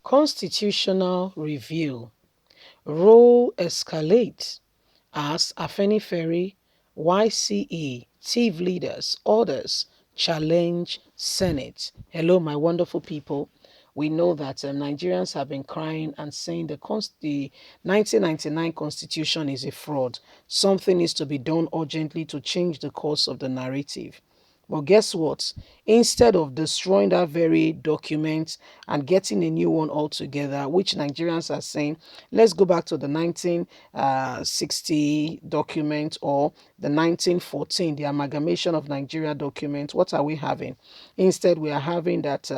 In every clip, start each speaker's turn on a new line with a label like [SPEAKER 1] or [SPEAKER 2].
[SPEAKER 1] Constitutional review. Role escalates as Afenifere, YCE, TIV leaders, others challenge Senate. Hello, my wonderful people. We know that Nigerians have been crying and saying the 1999 constitution is a fraud. Something needs to be done urgently to change the course of the narrative. But guess what? Instead of destroying that very document and getting a new one altogether, which Nigerians are saying, let's go back to the 1960 document or the 1914, the amalgamation of Nigeria document. What are we having? Instead, we are having that,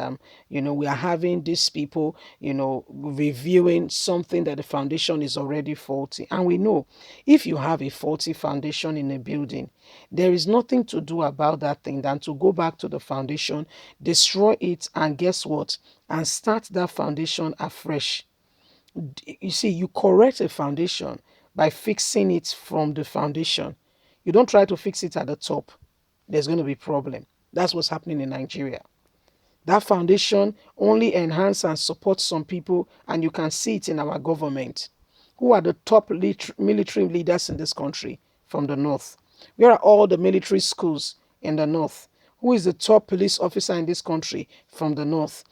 [SPEAKER 1] we are having these people, reviewing something that the foundation is already faulty. And we know if you have a faulty foundation in a building, there is nothing to do about that thing than to go back to the foundation, destroy it, and guess what? And start that foundation afresh. You see, you correct a foundation by fixing it from the foundation. You don't try to fix it at the top. There's going to be problem. That's what's happening in Nigeria. That foundation only enhance and support some people, and you can see it in our government. Who are the top military leaders in this country from the north? Where are all the military schools in the north? Who is the top police officer in this country from the north?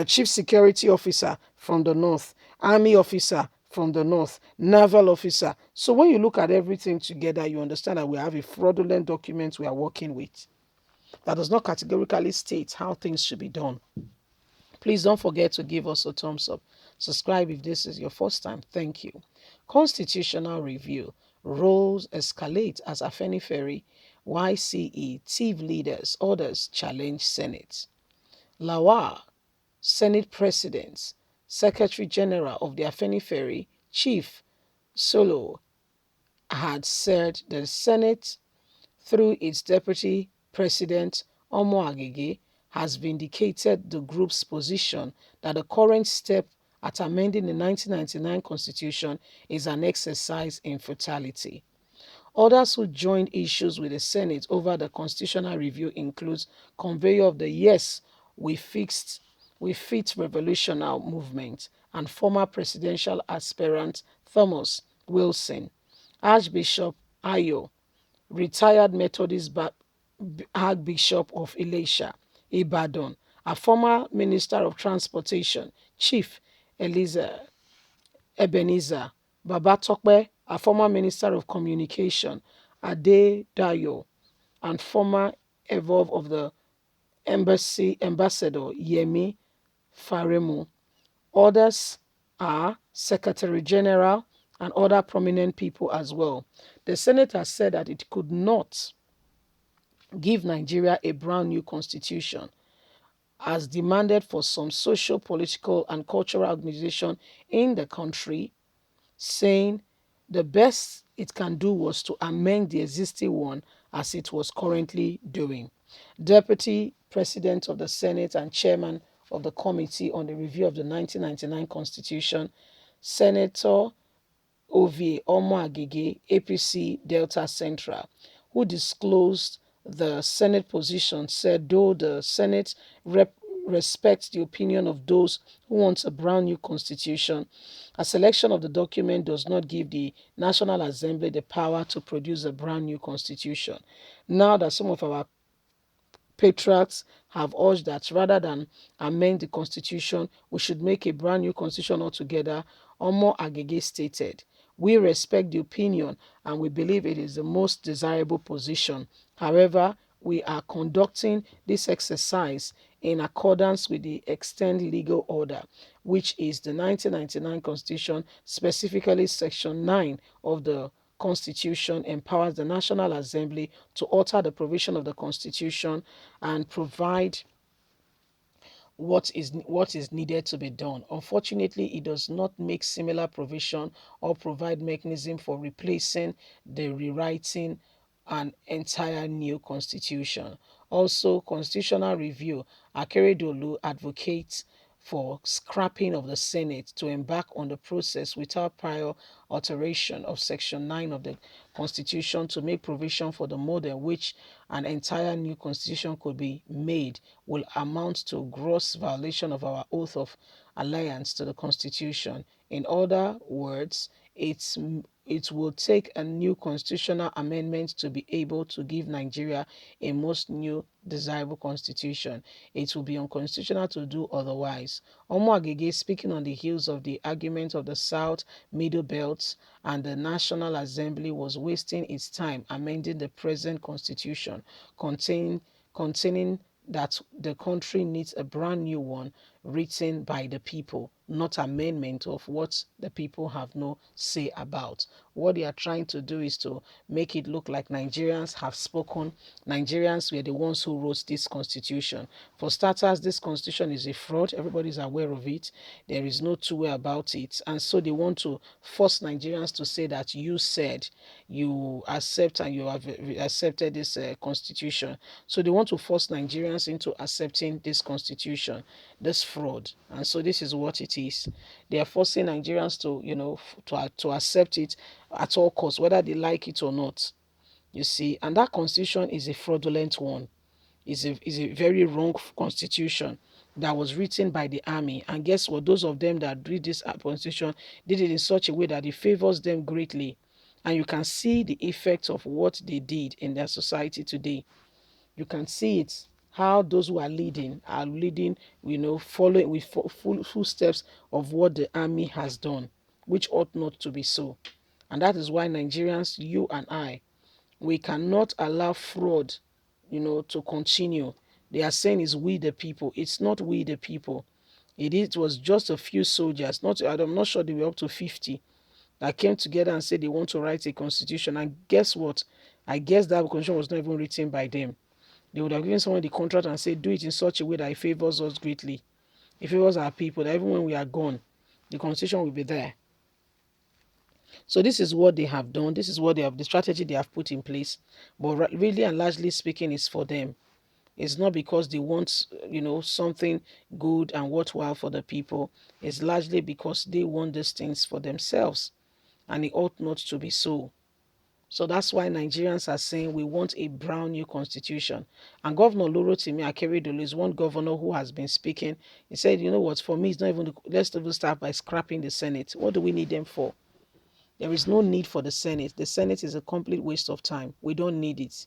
[SPEAKER 1] Chief security officer from the north, army officer from the north, naval officer. So when you look at everything together, you understand that we have a fraudulent document we are working with that does not categorically state how things should be done. Please don't forget to give us a thumbs up. Subscribe if this is your first time. Thank you. Constitutional review. Roles escalate as Afenifere, YCE, TIV leaders, others challenge Senate. Lawal, Senate President, Secretary General of the Afenifere, Chief Solo, had said the Senate, through its Deputy President Omo Agege, has vindicated the group's position that the current step at amending the 1999 Constitution is an exercise in futility. Others who joined issues with the Senate over the constitutional review includes conveyor of the Yes, We Fit Revolutionary Movement and former presidential aspirant Thomas Wilson, Archbishop Ayo, retired Methodist Archbishop of Elisha, Ibadan, a former Minister of Transportation, Chief Ebenezer Babatokpe, a former Minister of Communication, Adedayo, and former Evolve of the Embassy Ambassador Yemi Faremu. Others are Secretary General and other prominent people as well. The Senate has said that it could not give Nigeria a brand new constitution as demanded for some social, political, and cultural organization in the country, saying the best it can do was to amend the existing one as it was currently doing. Deputy President of the Senate and Chairman of the Committee on the Review of the 1999 Constitution, Senator Ovie Omo-Agege, APC Delta Central, who disclosed the Senate position, said though the Senate respects the opinion of those who want a brand new constitution, a selection of the document does not give the National Assembly the power to produce a brand new constitution. Now that some of our patriots have urged that rather than amend the constitution, we should make a brand new constitution altogether, Omo-Agege stated, "We respect the opinion and we believe it is the most desirable position. However, we are conducting this exercise in accordance with the extant legal order, which is the 1999 Constitution, specifically Section 9 of the Constitution empowers the National Assembly to alter the provision of the Constitution and provide what is needed to be done. Unfortunately, it does not make similar provision or provide mechanism for replacing the rewriting an entire new constitution. Also, constitutional review, Akeredolu advocates for scrapping of the Senate to embark on the process without prior alteration of Section 9 of the Constitution to make provision for the mode in which an entire new constitution could be made will amount to gross violation of our oath of alliance to the Constitution. In other words, it will take a new constitutional amendment to be able to give Nigeria a most new desirable constitution. It will be unconstitutional to do otherwise. Omo Agege, speaking on the heels of the argument of the South Middle Belt and the National Assembly, was wasting its time amending the present constitution, containing that the country needs a brand new one written by the people, not amendment of what the people have no say about. What they are trying to do is to make it look like Nigerians have spoken. Nigerians were the ones who wrote this constitution. For starters, this constitution is a fraud. Everybody is aware of it. There is no two way about it. And so they want to force Nigerians to say that you said you accept and you have accepted this constitution. So they want to force Nigerians into accepting this constitution, this fraud. And so this is what it is. They are forcing Nigerians to, to accept it at all costs, whether they like it or not. You see, and that constitution is a fraudulent one. Is a very wrong constitution that was written by the army. And guess what? Those of them that read this constitution did it in such a way that it favors them greatly. And you can see the effects of what they did in their society today. You can see it, how those who are leading, following with full steps of what the army has done, which ought not to be so. And that is why Nigerians, you and I, we cannot allow fraud, to continue. They are saying it's we the people. It's not we the people. It was just a few soldiers, I'm not sure they were up to 50, that came together and said they want to write a constitution. And guess what? I guess that constitution was not even written by them. They would have given someone the contract and said, do it in such a way that it favors us greatly. It favors our people, that even when we are gone, the constitution will be there. So this is what they have done. This is what the strategy they have put in place. But really and largely speaking, it's for them. It's not because they want, something good and worthwhile for the people. It's largely because they want these things for themselves. And it ought not to be so. So that's why Nigerians are saying we want a brand new constitution. And Governor Lorotimi Akeredolu is one governor who has been speaking. He said, you know what, for me, it's not even, let's even start by scrapping the Senate. What do we need them for? There is no need for the Senate. The Senate is a complete waste of time. We don't need it.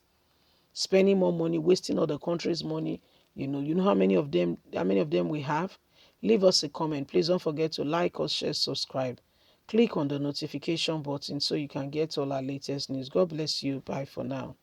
[SPEAKER 1] Spending more money, wasting all the country's money. You know how many of them we have? Leave us a comment. Please don't forget to like us, share, subscribe. Click on the notification button so you can get all our latest news. God bless you. Bye for now.